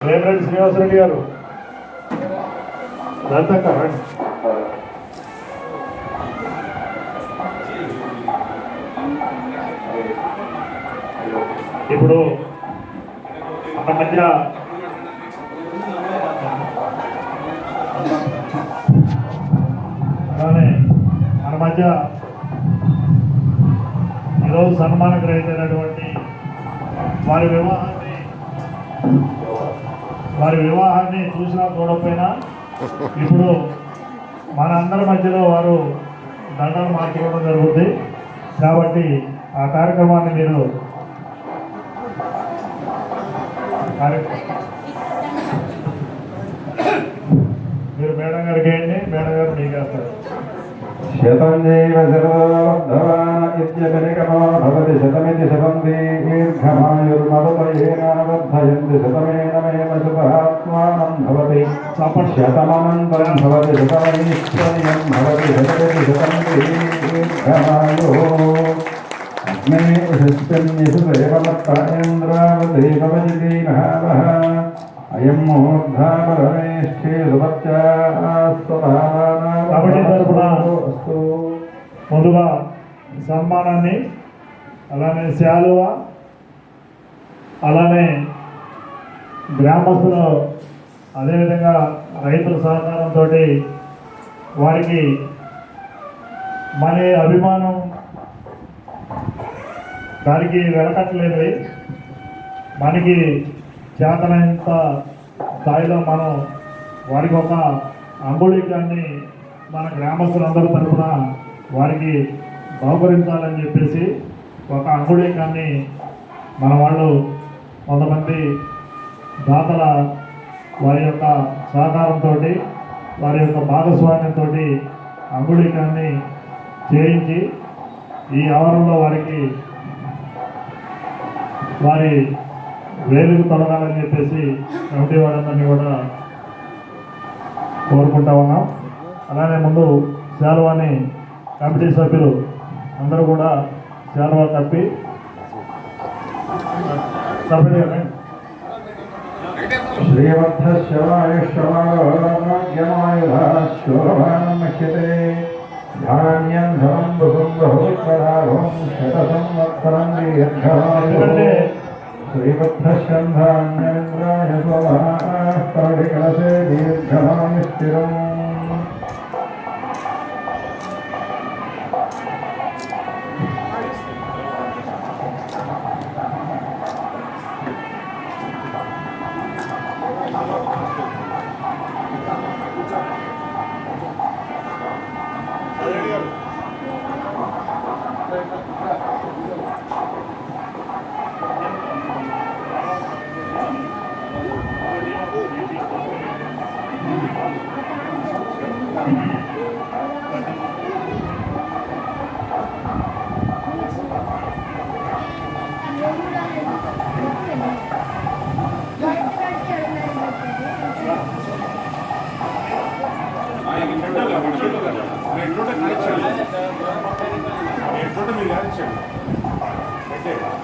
రేపరెడ్డి శ్రీనివాసరెడ్డి గారు ఇప్పుడు మన మధ్య ఈరోజు సన్మాన గ్రహీతైనటువంటి వారి వివాహాన్ని చూసినా చూడకపోయినా ఇప్పుడు మన అందరి మధ్యలో వారు దండలు మార్చుకోవడం జరుగుతుంది. కాబట్టి ఆ కార్యక్రమాన్ని మీరు మేడం గారికి వేయండి, మేడం గారు మీకు వేస్తారు. శతంజైవ శతమో భవతి శతమితి శతం దీర్ఘమాయుర్మదుపయేనావర్ధయంతి శతమేనమేవ శతాత్మానం భవతి శతమనంతరం భవతి శతమైశ్వర్యం భవతి శతమితి శతం దీర్ఘమాయుః అగ్నే ఉషస్యన్యసుదేవమత్తాయేంద్రావతే భవతి మహావః అయం మూర్ధామరమేష్ఠే కబడ్డీ తరపున ముందుగా సన్మానాన్ని, అలానే శాలువ, అలానే గ్రామస్తులు, అదేవిధంగా రైతుల సహకారంతో వారికి మన అభిమానం దానికి వెనకట్లేదు. మనకి చేతనంత స్థాయిలో మనం వారికి ఒక అంగుళీకాన్ని మన గ్రామస్తులందరి తరఫున వారికి బహుకరించాలని చెప్పేసి ఒక అంగుళీకాన్ని మన వాళ్ళు కొంతమంది దాతల వారి యొక్క సహకారంతో, వారి యొక్క భాగస్వామ్యంతో అంగుళీకాన్ని చేయించి ఈ ఆవరణలో వారికి వారి వేలుకు తొలగాలని చెప్పేసి కమిటీ వాళ్ళందరినీ కూడా కోరుకుంటా ఉన్నాం. అలానే ముందు శాలువాని కమిటీ సభ్యులు అందరూ కూడా శాలువా కప్పి శ్రీవర్ధశవాయుష్యమాయుధాశ్వరమాణ్యతే ధాన్యం ధనం బహుం శత సంవత్సరం దీర్ఘమాయుః శ్రీవర్ధశంధాన్యేంద్రాయ స్వమాః కలసే దీర్ఘమాయుః మీరు